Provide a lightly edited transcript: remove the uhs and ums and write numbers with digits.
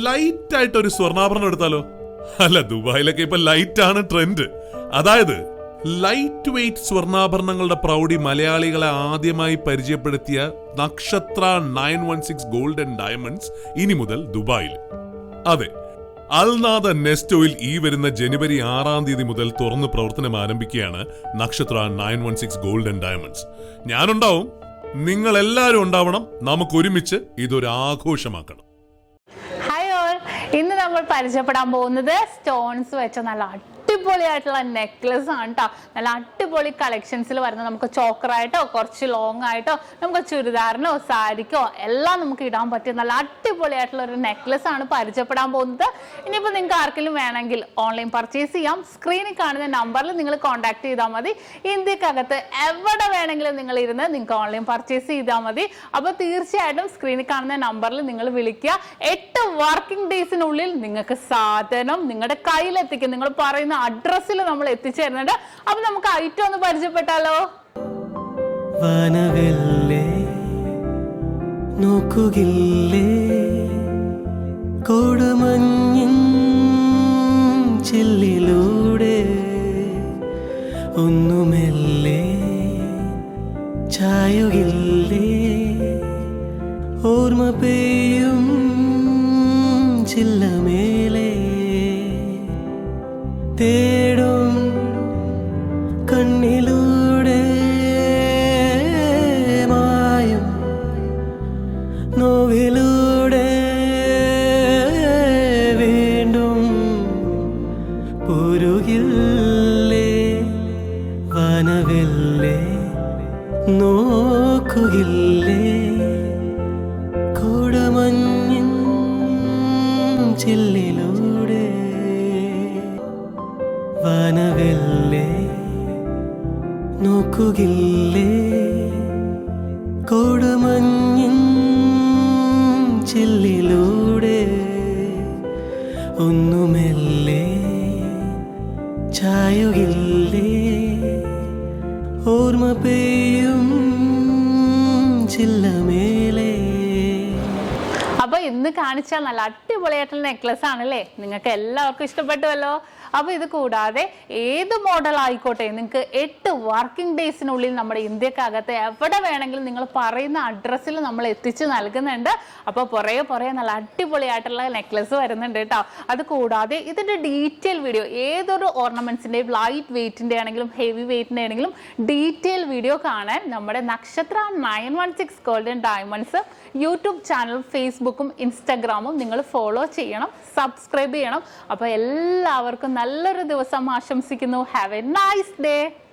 Light ആയിട്ട് ഒരു സ്വർണ്ണാഭരണം എടുത്താലോ? അല്ല, ദുബായിലൊക്കെ ഇപ്പൊ ലൈറ്റ് ആണ് ട്രെൻഡ്. അതായത് ലൈറ്റ് വെയ്റ്റ് സ്വർണ്ണാഭരണങ്ങളുടെ പ്രൗഢി മലയാളികളെ ആദ്യമായി പരിചയപ്പെടുത്തിയ നക്ഷത്ര 916 ഗോൾഡ് ആൻഡ് ഡയമണ്ട്സ് ഇനി മുതൽ ദുബായിൽ. അതെ, അൽനാദ നെസ്റ്റോയിൽ ഈ വരുന്ന ജനുവരി 6 മുതൽ തുറന്ന് പ്രവർത്തനം ആരംഭിക്കുകയാണ് നക്ഷത്ര 916 ഗോൾഡ് ആൻഡ് ഡയമണ്ട്സ്. ഞാനുണ്ടാവും, നിങ്ങൾ എല്ലാവരും ഉണ്ടാവണം. നമുക്ക് ഒരുമിച്ച് ഇതൊരു ആഘോഷമാക്കണം. ഹായ് ഓൾ, ഇന്ന് നമ്മൾ പരിചയപ്പെടാൻ പോകുന്നത് സ്റ്റോൺസ് വെച്ച നല്ല അടിപൊളിയായിട്ടുള്ള നെക്ലസ് ആണ് കേട്ടോ. നല്ല അടിപൊളി കളക്ഷൻസിൽ വരുന്ന നമുക്ക് ചോക്കറായിട്ടോ കുറച്ച് ലോങ് ആയിട്ടോ നമുക്ക് ചുരിദാറിനോ സാരിക്കോ എല്ലാം നമുക്ക് ഇടാൻ പറ്റിയ നല്ല അടിപൊളിയായിട്ടുള്ള ഒരു നെക്ലസ് ആണ് പരിചയപ്പെടാൻ പോകുന്നത്. ഇനിയിപ്പോൾ നിങ്ങൾക്ക് ആർക്കെങ്കിലും വേണമെങ്കിൽ ഓൺലൈൻ പർച്ചേസ് ചെയ്യാം. സ്ക്രീനിൽ കാണുന്ന നമ്പറിൽ നിങ്ങൾ കോൺടാക്ട് ചെയ്താൽ മതി. ഇന്ത്യക്കകത്ത് എവിടെ വേണമെങ്കിലും നിങ്ങൾ ഇരുന്ന് നിങ്ങൾക്ക് ഓൺലൈൻ പർച്ചേസ് ചെയ്താൽ മതി. അപ്പോൾ തീർച്ചയായിട്ടും സ്ക്രീനിൽ കാണുന്ന നമ്പറിൽ നിങ്ങൾ വിളിക്കുക. 8 വർക്കിംഗ് ഡേയ്സിനുള്ളിൽ നിങ്ങൾക്ക് സാധനം നിങ്ങളുടെ കയ്യിലെത്തിക്കും. നിങ്ങൾ പറയുന്ന അഡ്രസ്സിൽ നമ്മൾ എത്തിച്ചു തരുന്നുണ്ട്. അപ്പൊ നമുക്ക് ഐറ്റം ഒന്ന് പരിചയപ്പെട്ടാലോ? വനവെല്ലേ നോക്കുകില്ലേ കൊടുമഞ്ഞിൻ ചില്ലിലൂടെ ഒന്നുമെല്ലേ ചായുകില്ലേ ഓർമ്മ പെയ്യും ചില്ലമേലെ തേടും കണ്ണിലൂടെ മായും നോവിലൂടെ വീണ്ടും പൊരുകില്ലേ വനവില്ലേ നോക്കുകില്ലേ കൊടുമഞ്ഞിൻ ചില്ലിലൂടെ വനവില്ലേ നോക്കുകില്ലേ കൊടുമഞ്ഞിൻ ചില്ലിലൂടെ ഒന്നുമെല്ലേ ചായുകില്ലേ ഓർമ്മ പെയ്യും ചില്ലമേലെ. അപ്പൊ ഇന്ന് കാണിച്ച നല്ല അടിപൊളിയായിട്ടുള്ള നെക്ലസ് ആണല്ലേ, നിങ്ങൾക്ക് എല്ലാവർക്കും ഇഷ്ടപ്പെട്ടുവല്ലോ. അപ്പൊ ഇത് കൂടാതെ ഏത് മോഡൽ ആയിക്കോട്ടെ നിങ്ങൾക്ക് 8 വർക്കിംഗ് ഡേയ്സിനുള്ളിൽ നമ്മുടെ ഇന്ത്യക്കകത്ത് എവിടെ വേണമെങ്കിലും നിങ്ങൾ പറയുന്ന അഡ്രസ്സിൽ നമ്മൾ എത്തിച്ചു നൽകുന്നുണ്ട്. അപ്പോൾ പുറകെ നല്ല അടിപൊളിയായിട്ടുള്ള നെക്ലസ് വരുന്നുണ്ട് കേട്ടോ. അത് കൂടാതെ ഇതിന്റെ ഡീറ്റെയിൽ വീഡിയോ ഏതൊരു ഓർണമെന്റ്സിന്റെയും ലൈറ്റ് വെയ്റ്റിന്റെ ആണെങ്കിലും ഹെവി വെയ്റ്റിന്റെ ആണെങ്കിലും ഡീറ്റെയിൽ വീഡിയോ കാണാൻ നമ്മുടെ നക്ഷത്ര 916 ഗോൾഡ് ആൻഡ് ഡയമണ്ട്സ് യൂട്യൂബ് ചാനലും ഫേസ്ബുക്കും ഇൻസ്റ്റാഗ്രാമും നിങ്ങൾ ഫോളോ ചെയ്യണം, സബ്സ്ക്രൈബ് ചെയ്യണം. അപ്പോൾ എല്ലാവർക്കും നല്ലൊരു ദിവസം ആശംസിക്കുന്നു. Have A nice day.